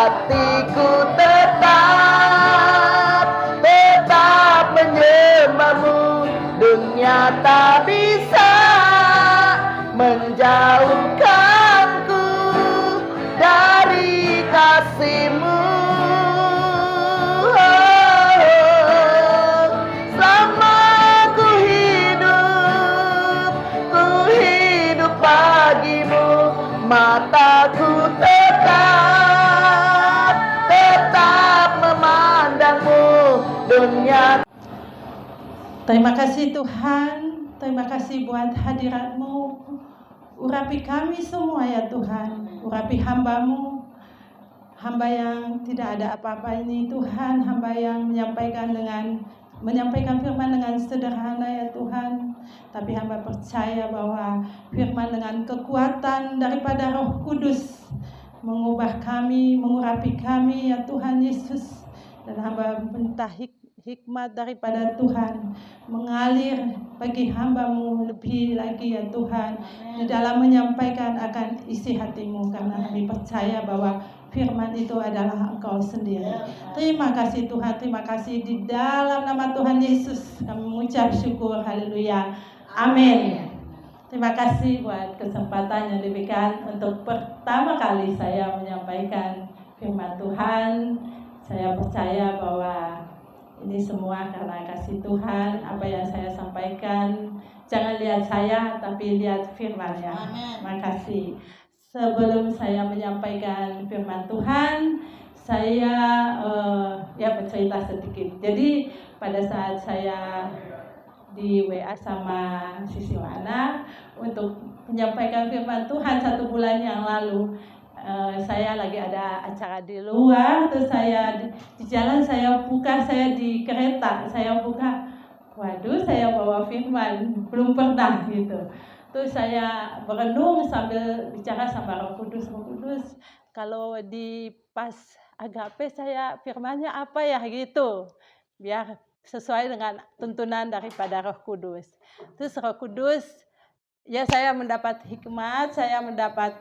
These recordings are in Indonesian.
hatiku tetap menyembahmu. Dunia tak bisa menjauhkanku dari kasih-Mu. Selama ku hidup bagimu, mataku tetap memandangmu. Dunia. Terima kasih Tuhan, terima kasih buat hadirat-Mu. Urapi kami semua ya Tuhan, urapi hamba-Mu, hamba yang tidak ada apa-apa ini Tuhan, hamba yang menyampaikan firman dengan sederhana ya Tuhan. Tapi hamba percaya bahwa firman dengan kekuatan daripada Roh Kudus mengubah kami, mengurapi kami ya Tuhan Yesus. Dan hamba minta hikmat daripada Tuhan mengalir bagi hamba-Mu lebih lagi ya Tuhan, di dalam menyampaikan akan isi hati-Mu, karena kami percaya bahwa firman itu adalah Engkau sendiri. Terima kasih Tuhan, terima kasih, di dalam nama Tuhan Yesus kami mengucap syukur, haleluya, amin. Terima kasih buat kesempatan yang diberikan untuk pertama kali saya menyampaikan firman Tuhan. Saya percaya bahwa ini semua karena kasih Tuhan. Apa yang saya sampaikan, jangan lihat saya, tapi lihat firman-Nya. Terima kasih. Sebelum saya menyampaikan firman Tuhan, saya bercerita sedikit. Jadi pada saat saya di WA sama Sisi Wana untuk menyampaikan firman Tuhan 1 bulan yang lalu, saya lagi ada acara di luar, terus saya di jalan, saya di kereta, saya buka, waduh, saya bawa firman, belum pernah gitu. Terus saya berenung sambil bicara sama Roh Kudus, kalau di pas agape saya firmannya apa ya gitu, biar sesuai dengan tuntunan daripada Roh Kudus. Terus Roh Kudus, ya saya mendapat hikmat, saya mendapat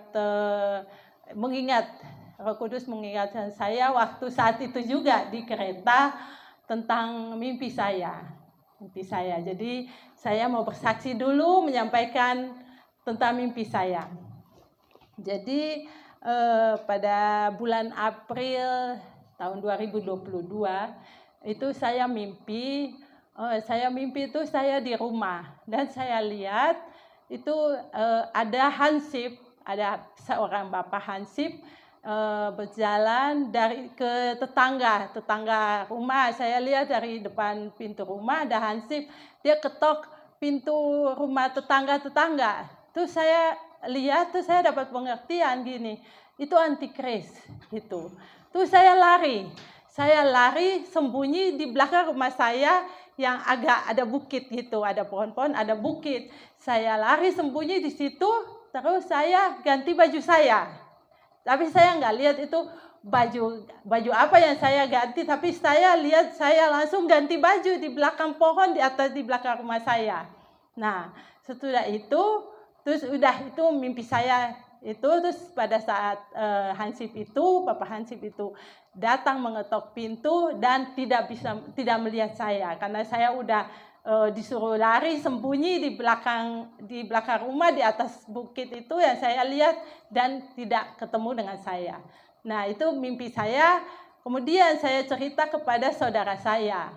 mengingat, Roh Kudus mengingatkan saya waktu saat itu juga di kereta tentang mimpi saya. Jadi saya mau bersaksi dulu, menyampaikan tentang mimpi saya. Jadi pada bulan April tahun 2022 itu saya mimpi itu saya di rumah, dan saya lihat itu ada hansip, ada seorang bapak hansip berjalan dari ke tetangga rumah. Saya lihat dari depan pintu rumah ada hansip, dia ketok pintu rumah tetangga. Terus saya lihat, terus saya dapat pengertian gini, itu antikris gitu. Terus saya lari sembunyi di belakang rumah saya yang agak ada bukit gitu, ada pohon-pohon, ada bukit. Saya lari sembunyi di situ, terus saya ganti baju saya. Tapi saya nggak lihat itu baju apa yang saya ganti, tapi saya lihat saya langsung ganti baju di belakang pohon di belakang rumah saya. Nah, setelah itu terus udah, itu mimpi saya itu. Terus pada saat Bapak Hansip itu datang mengetok pintu dan tidak melihat saya, karena saya udah disuruh lari sembunyi di belakang rumah di atas bukit itu, yang saya lihat dan tidak ketemu dengan saya. Nah, itu mimpi saya. Kemudian saya cerita kepada saudara saya.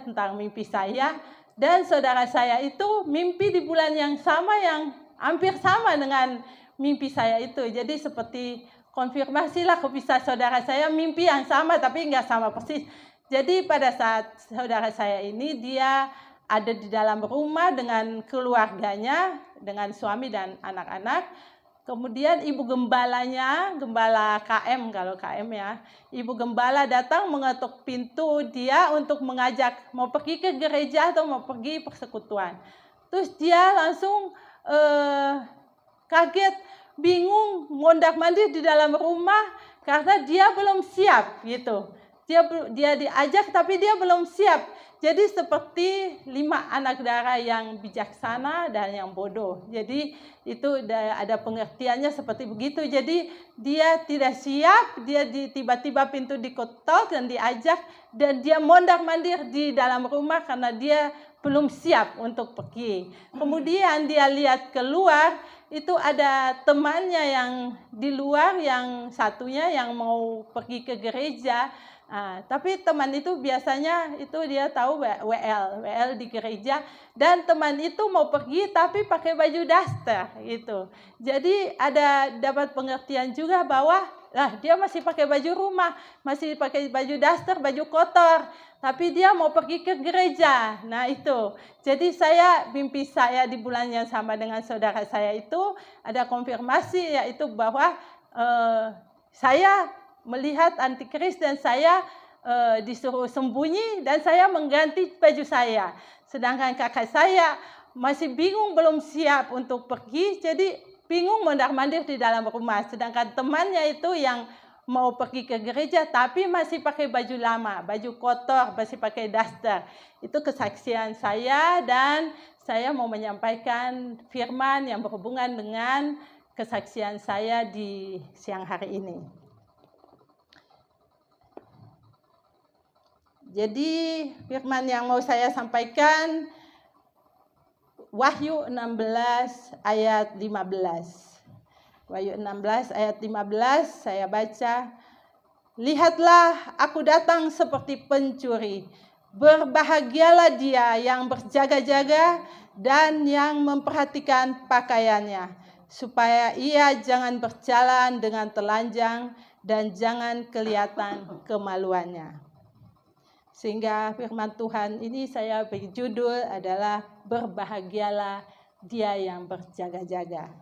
Tentang mimpi saya, dan saudara saya itu mimpi di bulan yang sama, yang hampir sama dengan mimpi saya itu. Jadi seperti konfirmasi lah, kok bisa saudara saya mimpi yang sama tapi nggak sama persis. Jadi pada saat saudara saya ini, dia ada di dalam rumah dengan keluarganya, dengan suami dan anak-anak. Kemudian ibu gembalanya, gembala KM, kalau KM ya, ibu gembala datang mengetuk pintu dia untuk mengajak mau pergi ke gereja atau mau pergi persekutuan. Terus dia langsung kaget, bingung, mondar-mandir di dalam rumah karena dia belum siap gitu. dia diajak tapi dia belum siap. Jadi seperti 5 anak darah yang bijaksana dan yang bodoh. Jadi itu ada pengertiannya seperti begitu. Jadi dia tidak siap, dia tiba-tiba pintu diketok dan diajak, dan dia mondar-mandir di dalam rumah karena dia belum siap untuk pergi. Kemudian dia lihat keluar, itu ada temannya yang di luar, yang satunya yang mau pergi ke gereja. Tapi teman itu biasanya itu dia tahu WL di gereja, dan teman itu mau pergi tapi pakai baju daster gitu. Jadi ada dapat pengertian juga bahwa dia masih pakai baju rumah, masih pakai baju daster, baju kotor, tapi dia mau pergi ke gereja. Nah itu. Jadi mimpi saya di bulan yang sama dengan saudara saya itu ada konfirmasi, yaitu bahwa saya melihat antikris dan saya disuruh sembunyi dan saya mengganti baju saya. Sedangkan kakak saya masih bingung, belum siap untuk pergi, jadi bingung mondar-mandir di dalam rumah. Sedangkan temannya itu yang mau pergi ke gereja tapi masih pakai baju lama, baju kotor, masih pakai daster. Itu kesaksian saya, dan saya mau menyampaikan firman yang berhubungan dengan kesaksian saya di siang hari ini. Jadi firman yang mau saya sampaikan Wahyu 16 ayat 15. Wahyu 16 ayat 15 saya baca. Lihatlah, aku datang seperti pencuri. Berbahagialah dia yang berjaga-jaga dan yang memperhatikan pakaiannya, supaya ia jangan berjalan dengan telanjang dan jangan kelihatan kemaluannya. Sehingga firman Tuhan ini saya beri judul adalah berbahagialah dia yang berjaga-jaga.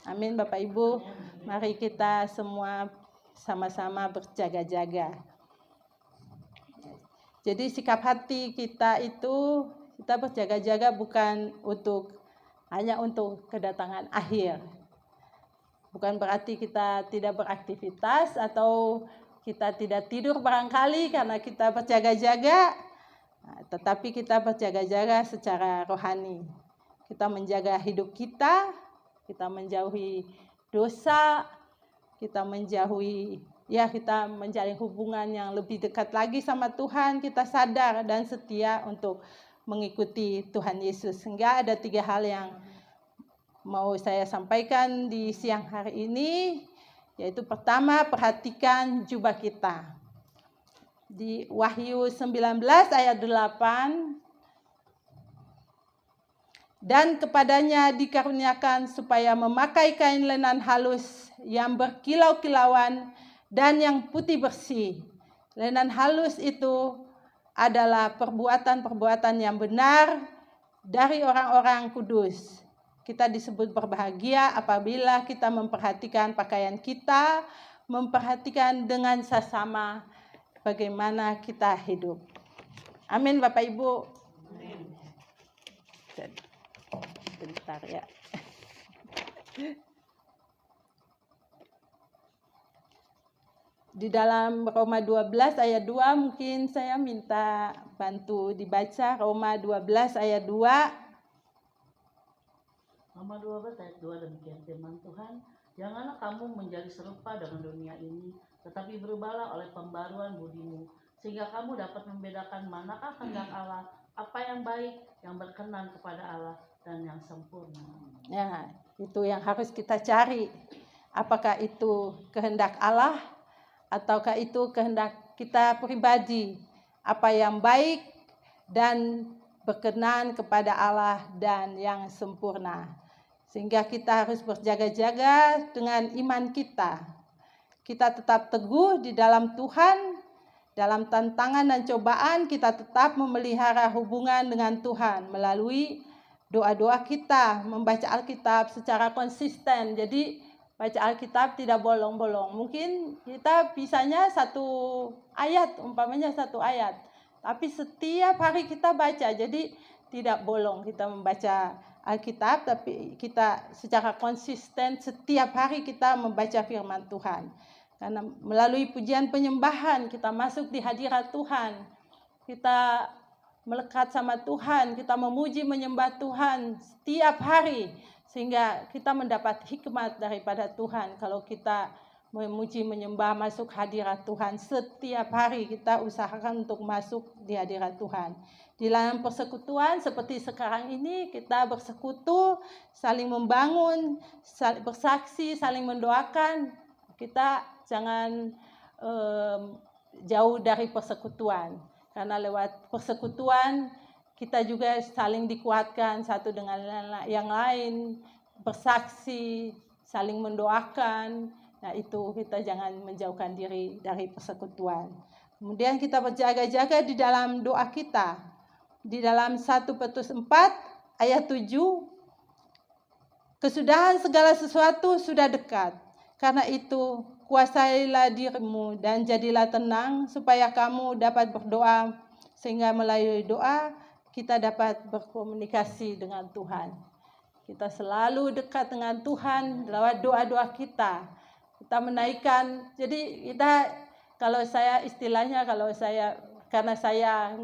Amin Bapak Ibu, mari kita semua sama-sama berjaga-jaga. Jadi sikap hati kita itu, kita berjaga-jaga bukan hanya untuk kedatangan akhir. Bukan berarti kita tidak beraktivitas atau kita tidak tidur barangkali karena kita berjaga-jaga, tetapi kita berjaga-jaga secara rohani. Kita menjaga hidup kita menjauhi dosa, kita menjalin hubungan yang lebih dekat lagi sama Tuhan, kita sadar dan setia untuk mengikuti Tuhan Yesus. Sehingga ada 3 hal yang mau saya sampaikan di siang hari ini. Yaitu pertama, perhatikan jubah kita. Di Wahyu 19 ayat 8. Dan kepadanya dikaruniakan supaya memakai kain lenan halus yang berkilau-kilauan dan yang putih bersih. Lenan halus itu adalah perbuatan-perbuatan yang benar dari orang-orang kudus. Kita disebut berbahagia apabila kita memperhatikan pakaian kita, memperhatikan dengan sesama bagaimana kita hidup. Amin Bapak Ibu. Amin. Bentar ya. Di dalam Roma 12 ayat 2 mungkin saya minta bantu dibaca. Roma 12 ayat 2. Roma 12 ayat 2, demikian firman Tuhan, janganlah kamu menjadi serupa dengan dunia ini, tetapi berubahlah oleh pembaruan budimu, sehingga kamu dapat membedakan manakah kehendak Allah, apa yang baik, yang berkenan kepada Allah, dan yang sempurna. Ya, itu yang harus kita cari. Apakah itu kehendak Allah, ataukah itu kehendak kita pribadi? Apa yang baik dan berkenan kepada Allah dan yang sempurna. Sehingga kita harus berjaga-jaga dengan iman kita. Kita tetap teguh di dalam Tuhan. Dalam tantangan dan cobaan kita tetap memelihara hubungan dengan Tuhan melalui doa-doa kita, membaca Alkitab secara konsisten. Jadi baca Alkitab tidak bolong-bolong. Mungkin kita bisanya 1 ayat, umpamanya 1 ayat. Tapi setiap hari kita baca, jadi tidak bolong kita membaca Alkitab, tapi kita secara konsisten setiap hari kita membaca firman Tuhan. Karena melalui pujian penyembahan kita masuk di hadirat Tuhan. Kita melekat sama Tuhan, kita memuji menyembah Tuhan setiap hari. Sehingga kita mendapat hikmat daripada Tuhan. Kalau kita memuji menyembah masuk hadirat Tuhan setiap hari, kita usahakan untuk masuk di hadirat Tuhan. Di dalam persekutuan seperti sekarang ini, kita bersekutu, saling membangun, saling bersaksi, saling mendoakan. Kita jangan jauh dari persekutuan. Karena lewat persekutuan kita juga saling dikuatkan satu dengan yang lain, bersaksi, saling mendoakan. Nah itu kita jangan menjauhkan diri dari persekutuan. Kemudian kita berjaga-jaga di dalam doa kita. Di dalam 1 Petrus 4 ayat 7, kesudahan segala sesuatu sudah dekat. Karena itu kuasailah dirimu dan jadilah tenang supaya kamu dapat berdoa, sehingga melalui doa kita dapat berkomunikasi dengan Tuhan. Kita selalu dekat dengan Tuhan lewat doa-doa kita. Kita menaikkan, jadi kita kalau saya istilahnya karena saya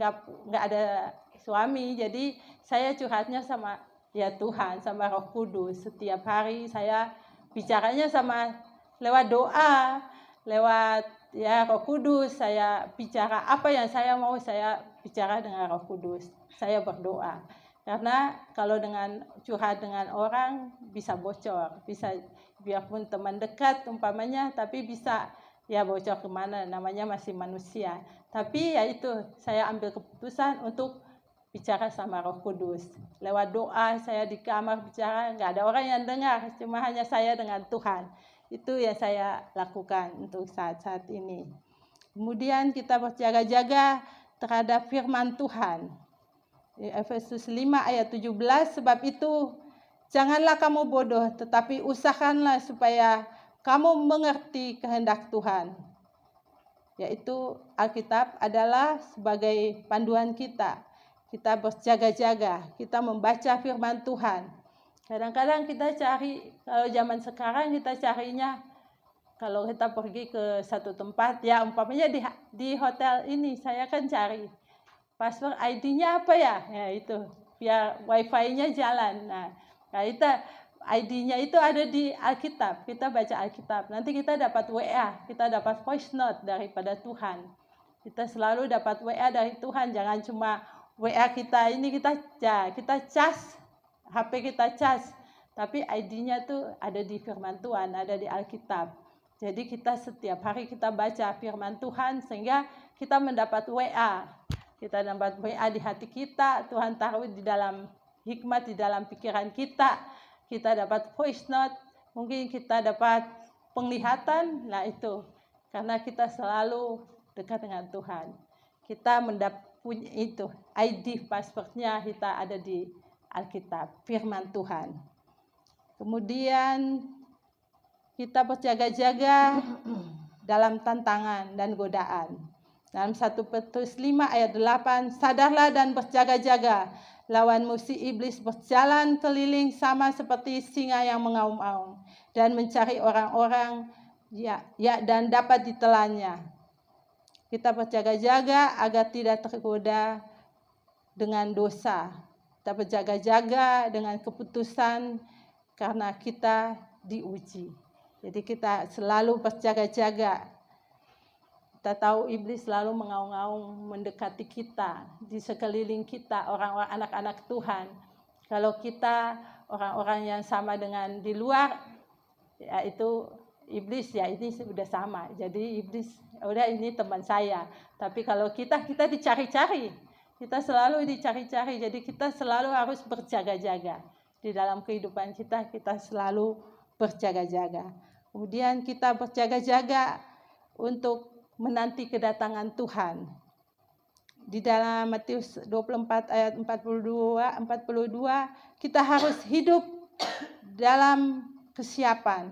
nggak ada suami, jadi saya curhatnya sama ya Tuhan, sama Roh Kudus. Setiap hari saya bicaranya sama lewat doa, lewat ya Roh Kudus. Saya bicara apa yang saya mau, saya bicara dengan Roh Kudus. Saya berdoa. Karena kalau dengan curhat dengan orang bisa bocor, bisa biarpun teman dekat umpamanya, tapi bisa ya bocor kemana, namanya masih manusia. Tapi ya itu saya ambil keputusan untuk bicara sama Roh Kudus. Lewat doa saya di kamar bicara, nggak ada orang yang dengar, cuma hanya saya dengan Tuhan. Itu yang saya lakukan untuk saat-saat ini. Kemudian kita berjaga-jaga terhadap firman Tuhan. Di Efesus 5 ayat 17, sebab itu janganlah kamu bodoh, tetapi usahakanlah supaya kamu mengerti kehendak Tuhan. Yaitu Alkitab adalah sebagai panduan kita. Kita berjaga-jaga, kita membaca firman Tuhan. Kadang-kadang kita cari, kalau zaman sekarang kita carinya, kalau kita pergi ke satu tempat, ya umpamanya di hotel ini, saya kan cari password ID-nya apa ya? Ya itu, biar wifi-nya jalan. Nah itu ID-nya itu ada di Alkitab, kita baca Alkitab. Nanti kita dapat WA, kita dapat voice note daripada Tuhan. Kita selalu dapat WA dari Tuhan, jangan cuma WA kita ini kita cas, HP kita cas, tapi ID-nya tuh ada di firman Tuhan, ada di Alkitab. Jadi kita setiap hari kita baca firman Tuhan sehingga kita mendapat WA. Kita dapat WA di hati kita, Tuhan taruh di dalam hikmat, di dalam pikiran kita. Kita dapat voice note, mungkin kita dapat penglihatan, nah itu. Karena kita selalu dekat dengan Tuhan. Kita punya itu, ID passwordnya kita ada di Alkitab, firman Tuhan. Kemudian kita berjaga-jaga dalam tantangan dan godaan. Dalam 1 Petrus 5 ayat 8, sadarlah dan berjaga-jaga, lawan musuh iblis berjalan keliling sama seperti singa yang mengaum-aum dan mencari orang-orang dan dapat ditelannya. Kita berjaga-jaga agar tidak tergoda dengan dosa. Kita berjaga-jaga dengan keputusan karena kita diuji. Jadi kita selalu berjaga-jaga. Kita tahu iblis selalu mengaum-ngaum mendekati kita, di sekeliling kita, orang-orang anak-anak Tuhan. Kalau kita orang-orang yang sama dengan di luar, yaitu iblis, ya ini sudah sama. Jadi iblis, udah ini teman saya. Tapi kalau kita dicari-cari, kita selalu dicari-cari. Jadi kita selalu harus berjaga-jaga. Di dalam kehidupan kita selalu berjaga-jaga. Kemudian kita berjaga-jaga untuk menanti kedatangan Tuhan. Di dalam Matius 24 ayat 42, kita harus hidup dalam kesiapan.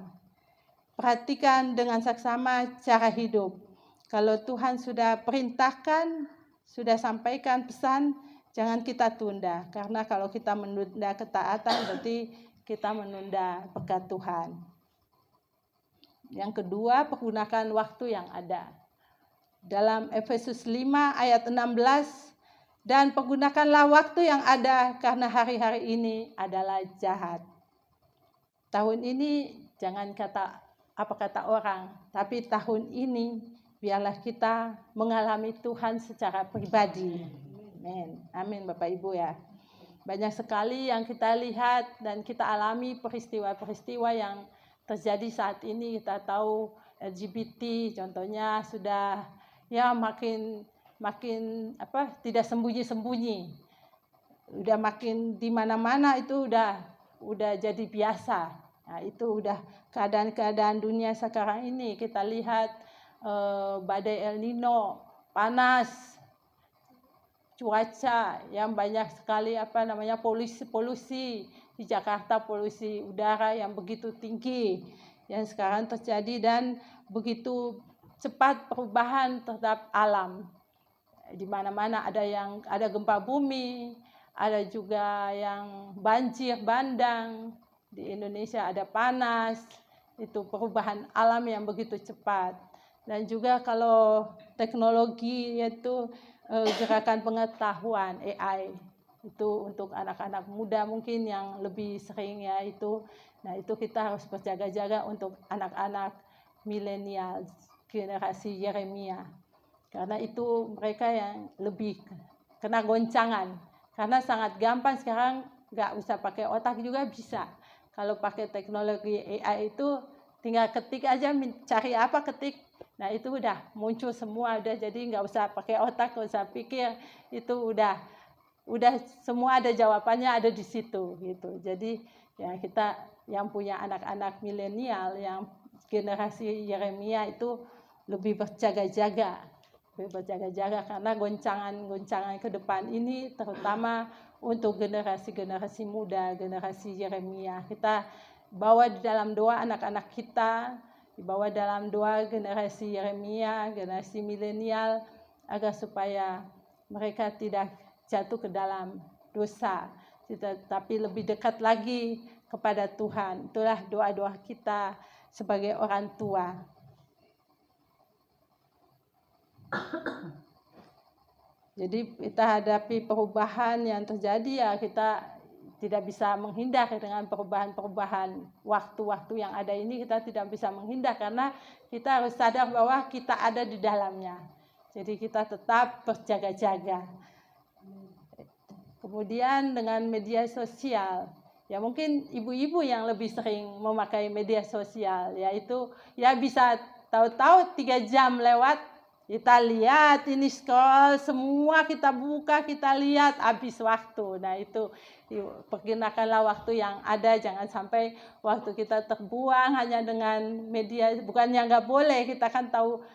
Perhatikan dengan saksama cara hidup. Kalau Tuhan sudah perintahkan, sudah sampaikan pesan, jangan kita tunda. Karena kalau kita menunda ketaatan, berarti kita menunda berkat Tuhan. Yang kedua, pergunakan waktu yang ada. Dalam Efesus 5 ayat 16, dan pergunakanlah waktu yang ada karena hari-hari ini adalah jahat. Tahun ini jangan apa kata orang, tapi tahun ini biarlah kita mengalami Tuhan secara pribadi. Amin. Amin Bapak Ibu ya. Banyak sekali yang kita lihat dan kita alami peristiwa-peristiwa yang terjadi saat ini. Kita tahu LGBT contohnya sudah ya makin tidak sembunyi-sembunyi. Udah makin di mana-mana itu udah jadi biasa. Nah, itu udah keadaan-keadaan dunia sekarang ini. Kita lihat badai El Nino, panas, cuaca yang banyak sekali polusi di Jakarta, polusi udara yang begitu tinggi yang sekarang terjadi dan begitu cepat perubahan terhadap alam. Di mana-mana ada gempa bumi, ada juga yang banjir bandang. Di Indonesia ada panas. Itu perubahan alam yang begitu cepat. Dan juga kalau teknologi yaitu gerakan pengetahuan AI itu untuk anak-anak muda mungkin yang lebih sering ya itu. Nah, itu kita harus berjaga-jaga untuk anak-anak milenial, generasi Yeremia. Karena itu mereka yang lebih kena goncangan. Karena sangat gampang sekarang, nggak usah pakai otak juga bisa. Kalau pakai teknologi AI itu tinggal ketik aja, cari apa ketik. Nah itu udah muncul semua, jadi nggak usah pakai otak, nggak usah pikir. Itu udah semua ada jawabannya ada di situ gitu. Jadi ya kita yang punya anak-anak milenial, yang generasi Yeremia itu lebih berjaga-jaga karena goncangan ke depan ini terutama untuk generasi muda, generasi Yeremia. Kita bawa di dalam doa anak-anak kita, dibawa dalam doa generasi Yeremia, generasi milenial agar supaya mereka tidak jatuh ke dalam dosa, tetapi lebih dekat lagi kepada Tuhan. Itulah doa-doa kita sebagai orang tua. Jadi kita hadapi perubahan yang terjadi ya kita tidak bisa menghindar dengan perubahan-perubahan waktu-waktu yang ada ini. Kita tidak bisa menghindar karena kita harus sadar bahwa kita ada di dalamnya. Jadi kita tetap berjaga-jaga. Kemudian dengan media sosial, ya mungkin ibu-ibu yang lebih sering memakai media sosial, yaitu ya bisa tahu-tahu 3 jam lewat. Kita lihat ini scroll semua, kita buka, kita lihat habis waktu. Nah itu pergunakanlah waktu yang ada, jangan sampai waktu kita terbuang hanya dengan media. Bukannya nggak boleh, kita kan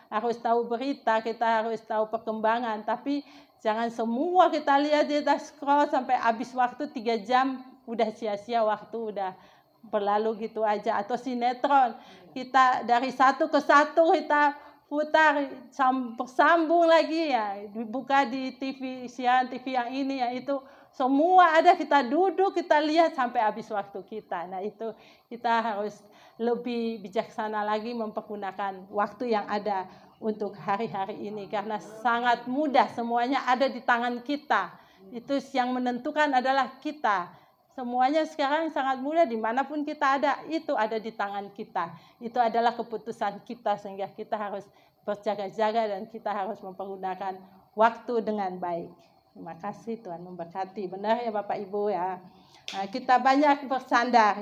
harus tahu berita, kita harus tahu perkembangan, tapi jangan semua kita lihat, kita scroll sampai habis waktu 3 jam, udah sia-sia waktu, udah berlalu gitu aja. Atau sinetron, kita dari satu ke satu kita putar bersambung lagi ya, dibuka di TV, siaran TV yang ini ya, itu semua ada, kita duduk kita lihat sampai habis waktu kita. Nah itu kita harus lebih bijaksana lagi mempergunakan waktu yang ada untuk hari-hari ini, karena sangat mudah, semuanya ada di tangan kita. Itu yang menentukan adalah kita. Semuanya sekarang sangat mudah, dimanapun kita ada, itu ada di tangan kita. Itu adalah keputusan kita, sehingga kita harus berjaga-jaga dan kita harus mempergunakan waktu dengan baik. Terima kasih, Tuhan memberkati. Benar ya Bapak Ibu ya. Nah, kita banyak bersandar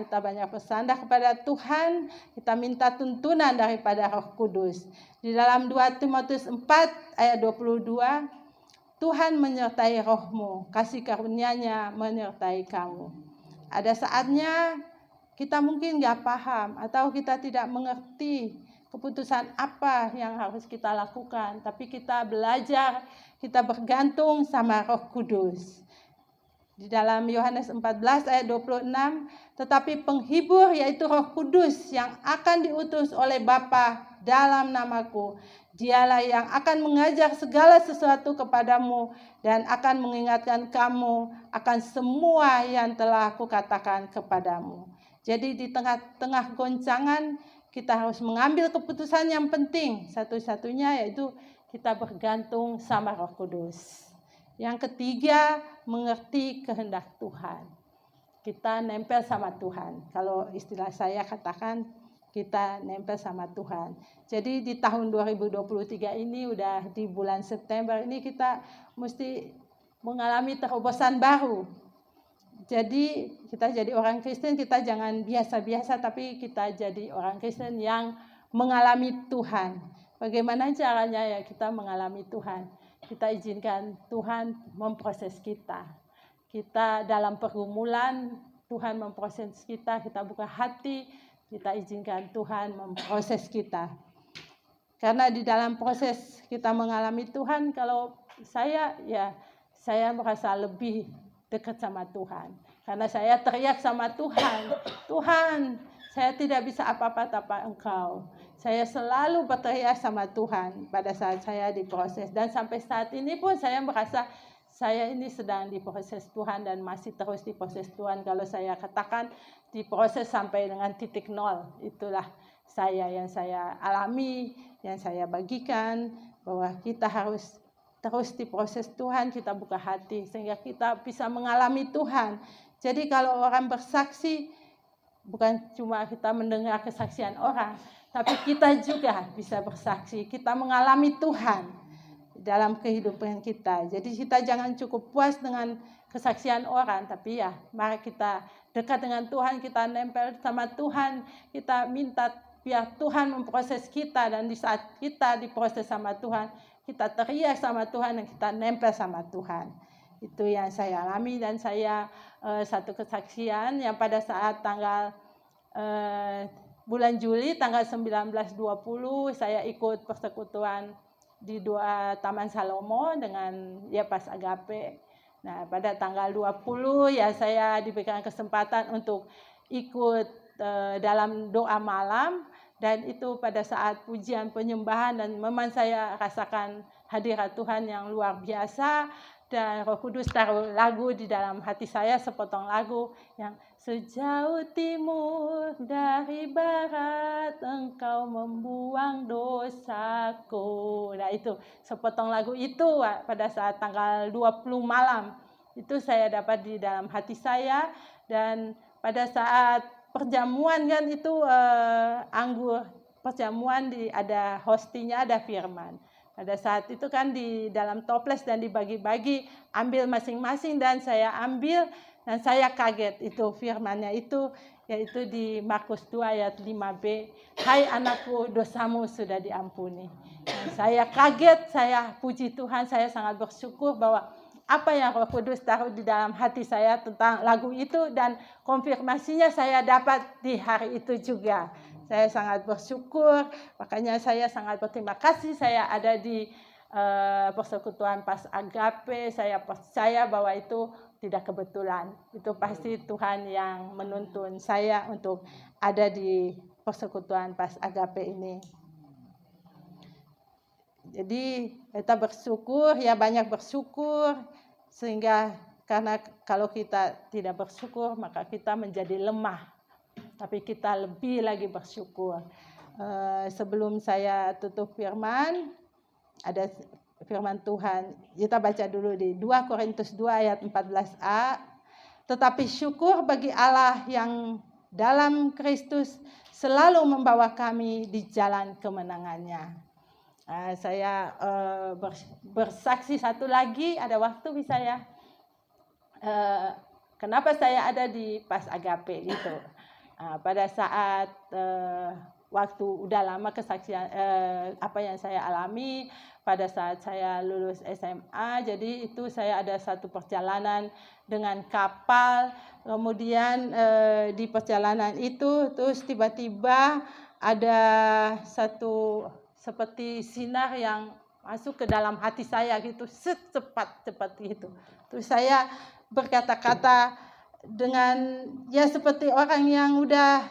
kepada Tuhan, kita minta tuntunan daripada Roh Kudus. Di dalam 2 Timotius 4 ayat 22, Tuhan menyertai rohmu, kasih karunia-Nya menyertai kamu. Ada saatnya kita mungkin nggak paham atau kita tidak mengerti keputusan apa yang harus kita lakukan, tapi kita belajar, kita bergantung sama Roh Kudus. Di dalam Yohanes 14 ayat 26, tetapi penghibur yaitu Roh Kudus yang akan diutus oleh Bapa dalam namaku, Dialah yang akan mengajar segala sesuatu kepadamu dan akan mengingatkan kamu akan semua yang telah kukatakan kepadamu. Jadi di tengah-tengah goncangan kita harus mengambil keputusan yang penting. Satu-satunya yaitu kita bergantung sama Roh Kudus. Yang ketiga, mengerti kehendak Tuhan. Kita nempel sama Tuhan. Kalau istilah saya katakan, kita nempel sama Tuhan. Jadi di tahun 2023 ini, udah di bulan September ini, kita mesti mengalami terobosan baru. Jadi kita jadi orang Kristen, kita jangan biasa-biasa, tapi kita jadi orang Kristen yang mengalami Tuhan. Bagaimana caranya ya kita mengalami Tuhan? Kita izinkan Tuhan memproses kita. Kita dalam pergumulan, Tuhan memproses kita, kita buka hati, kita izinkan Tuhan memproses kita. Karena di dalam proses kita mengalami Tuhan, kalau saya merasa lebih dekat sama Tuhan. Karena saya teriak sama Tuhan, Tuhan, saya tidak bisa apa-apa tanpa Engkau. Saya selalu berteriak sama Tuhan pada saat saya diproses. Dan sampai saat ini pun saya merasa saya ini sedang diproses Tuhan dan masih terus diproses Tuhan. Kalau saya katakan diproses sampai dengan titik nol, itulah saya yang saya alami, yang saya bagikan, bahwa kita harus terus diproses Tuhan, kita buka hati sehingga kita bisa mengalami Tuhan. Jadi kalau orang bersaksi, bukan cuma kita mendengar kesaksian orang, tapi kita juga bisa bersaksi, kita mengalami Tuhan dalam kehidupan kita. Jadi kita jangan cukup puas dengan kesaksian orang, tapi ya mari kita dekat dengan Tuhan, kita nempel sama Tuhan, kita minta biar Tuhan memproses kita, dan di saat kita diproses sama Tuhan, kita teriak sama Tuhan dan kita nempel sama Tuhan. Itu yang saya alami. Dan saya satu kesaksian yang pada saat tanggal bulan Juli tanggal 19-20 saya ikut persekutuan di Taman Salomo dengan Pas Agape. Nah, pada tanggal 20 ya saya diberikan kesempatan untuk ikut dalam doa malam, dan itu pada saat pujian penyembahan, dan memang saya rasakan hadirat Tuhan yang luar biasa. Dan Roh Kudus taruh lagu di dalam hati saya, sepotong lagu yang sejauh timur dari barat Engkau membuang dosaku. Nah itu sepotong lagu itu pada saat tanggal 20 malam itu saya dapat di dalam hati saya. Dan pada saat perjamuan kan itu anggur perjamuan ada hostinya, ada firman. Pada saat itu kan di dalam toples dan dibagi-bagi, ambil masing-masing, dan saya ambil dan saya kaget. Itu firmannya itu yaitu di Markus 2 ayat 5b, hai anakku, dosamu sudah diampuni. Dan saya kaget, saya puji Tuhan, saya sangat bersyukur bahwa apa yang Roh Kudus taruh di dalam hati saya tentang lagu itu, dan konfirmasinya saya dapat di hari itu juga. Saya sangat bersyukur, makanya saya sangat berterima kasih saya ada di persekutuan Pas Agape. Saya percaya bahwa itu tidak kebetulan, itu pasti Tuhan yang menuntun saya untuk ada di persekutuan Pas Agape ini. Jadi kita bersyukur, ya banyak bersyukur, sehingga karena kalau kita tidak bersyukur maka kita menjadi lemah. Tapi kita lebih lagi bersyukur. Sebelum saya tutup firman, ada firman Tuhan. Kita baca dulu di 2 Korintus 2 ayat 14a. Tetapi syukur bagi Allah yang dalam Kristus selalu membawa kami di jalan kemenangannya. Saya bersaksi satu lagi, ada waktu bisa ya. Kenapa saya ada di Pas Agape itu? Pada saat waktu udah lama kesaksian apa yang saya alami pada saat saya lulus SMA, jadi itu saya ada satu perjalanan dengan kapal, kemudian di perjalanan itu terus tiba-tiba ada satu seperti sinar yang masuk ke dalam hati saya gitu, cepat gitu. Terus saya berkata-kata dengan ya seperti orang yang udah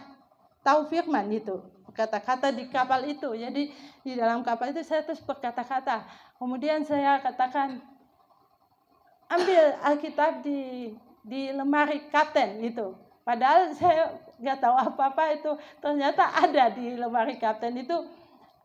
tahu firman gitu, kata-kata di kapal itu. Jadi di dalam kapal itu saya terus berkata-kata. Kemudian saya katakan, ambil Alkitab di lemari kapten gitu. Padahal saya nggak tahu apa-apa itu. Ternyata ada di lemari kapten itu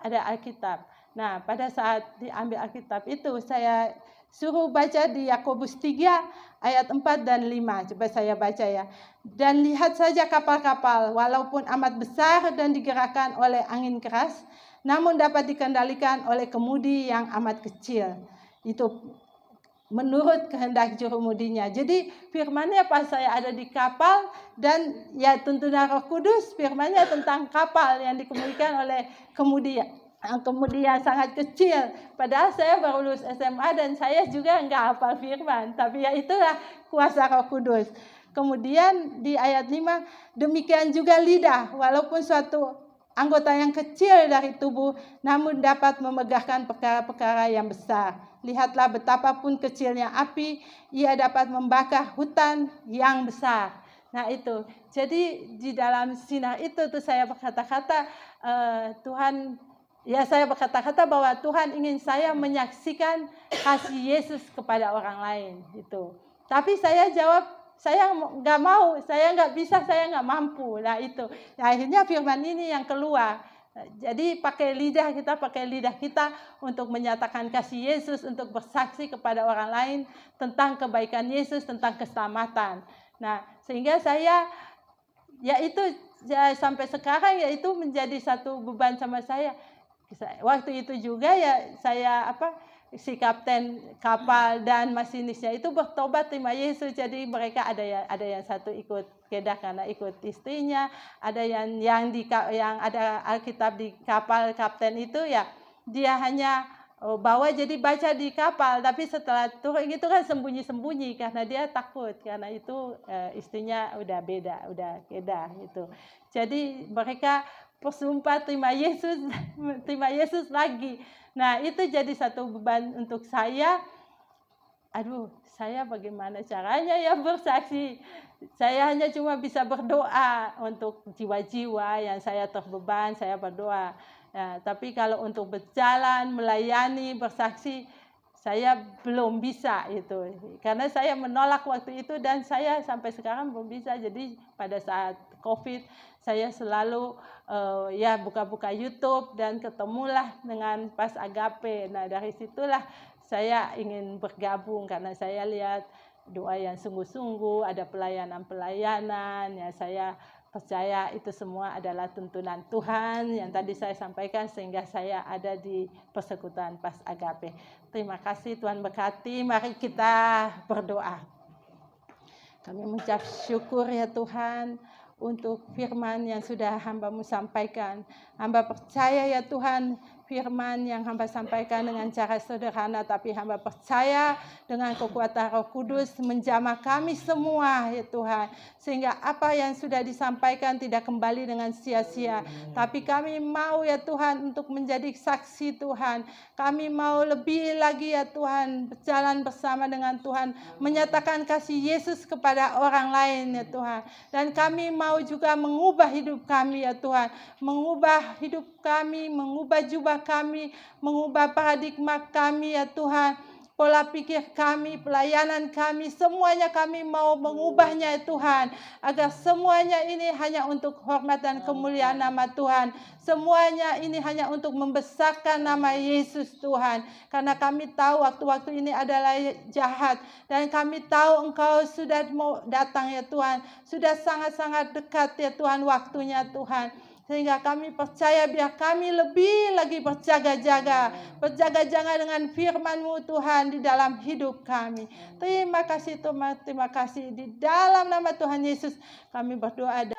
ada Alkitab. Nah, pada saat diambil Alkitab itu saya suruh baca di Yakobus 3 ayat 4 dan 5. Coba saya baca ya. Dan lihat saja kapal-kapal walaupun amat besar dan digerakkan oleh angin keras, namun dapat dikendalikan oleh kemudi yang amat kecil. Itu menurut kehendak jurumudinya. Jadi firmannya pas saya ada di kapal dan ya tuntunan Roh Kudus, firmannya tentang kapal yang dikemudikan oleh kemudi yang sangat kecil. Padahal saya baru lulus SMA dan saya juga nggak hafal firman. Tapi ya itulah kuasa Roh Kudus. Kemudian di ayat 5, demikian juga lidah, walaupun suatu anggota yang kecil dari tubuh, namun dapat memegahkan perkara-perkara yang besar. Lihatlah betapapun kecilnya api, ia dapat membakar hutan yang besar. Nah itu, jadi di dalam sinar itu tuh saya berkata-kata, Tuhan, ya saya berkata-kata bahwa Tuhan ingin saya menyaksikan kasih Yesus kepada orang lain. Gitu. Tapi saya jawab, saya nggak mau, saya nggak bisa, saya nggak mampu. Nah itu, nah, akhirnya firman ini yang keluar. Jadi pakai lidah kita untuk menyatakan kasih Yesus, untuk bersaksi kepada orang lain tentang kebaikan Yesus, tentang keselamatan. Nah, sehingga saya yaitu ya, sampai sekarang yaitu menjadi satu beban sama saya. Waktu itu juga ya saya si kapten kapal dan masinisnya itu bertobat terima Yesus. Jadi mereka ada yang satu ikut kedah karena ikut istrinya, ada yang ada Alkitab di kapal kapten itu ya dia hanya bawa jadi baca di kapal, tapi setelah turun itu kan sembunyi-sembunyi karena dia takut, karena itu istrinya udah beda, udah kedah gitu. Jadi mereka bersumpah terima Yesus lagi. Nah itu jadi satu beban untuk saya. Aduh, saya bagaimana caranya ya bersaksi? Saya hanya cuma bisa berdoa untuk jiwa-jiwa yang saya terbeban, saya berdoa. Nah, tapi kalau untuk berjalan, melayani, bersaksi, saya belum bisa itu. Karena saya menolak waktu itu dan saya sampai sekarang belum bisa. Jadi pada saat COVID, saya selalu ya buka-buka YouTube dan ketemulah dengan Pas Agape. Nah dari situlah saya ingin bergabung karena saya lihat doa yang sungguh-sungguh, ada pelayanan-pelayanan, ya saya percaya itu semua adalah tuntunan Tuhan yang tadi saya sampaikan sehingga saya ada di persekutuan Pas Agape. Terima kasih, Tuhan berkati. Mari kita berdoa. Kami mengucap syukur ya Tuhan untuk firman yang sudah hamba-Mu sampaikan. Hamba percaya ya Tuhan, firman yang hamba sampaikan dengan cara sederhana, tapi hamba percaya dengan kekuatan Roh Kudus menjamah kami semua ya Tuhan, sehingga apa yang sudah disampaikan tidak kembali dengan sia-sia, tapi kami mau ya Tuhan untuk menjadi saksi Tuhan. Kami mau lebih lagi ya Tuhan berjalan bersama dengan Tuhan, menyatakan kasih Yesus kepada orang lain ya Tuhan, dan kami mau juga mengubah hidup kami ya Tuhan, mengubah hidup kami, mengubah jubah kami, mengubah paradigma kami ya Tuhan, pola pikir kami, pelayanan kami, semuanya kami mau mengubahnya ya Tuhan, agar semuanya ini hanya untuk hormat dan kemuliaan nama Tuhan, semuanya ini hanya untuk membesarkan nama Yesus Tuhan, karena kami tahu waktu-waktu ini adalah jahat, dan kami tahu Engkau sudah mau datang ya Tuhan, sudah sangat-sangat dekat ya Tuhan waktunya Tuhan. Sehingga kami percaya biar kami lebih lagi berjaga-jaga dengan firman-Mu Tuhan di dalam hidup kami. Terima kasih Tuhan, terima kasih. Di dalam nama Tuhan Yesus kami berdoa.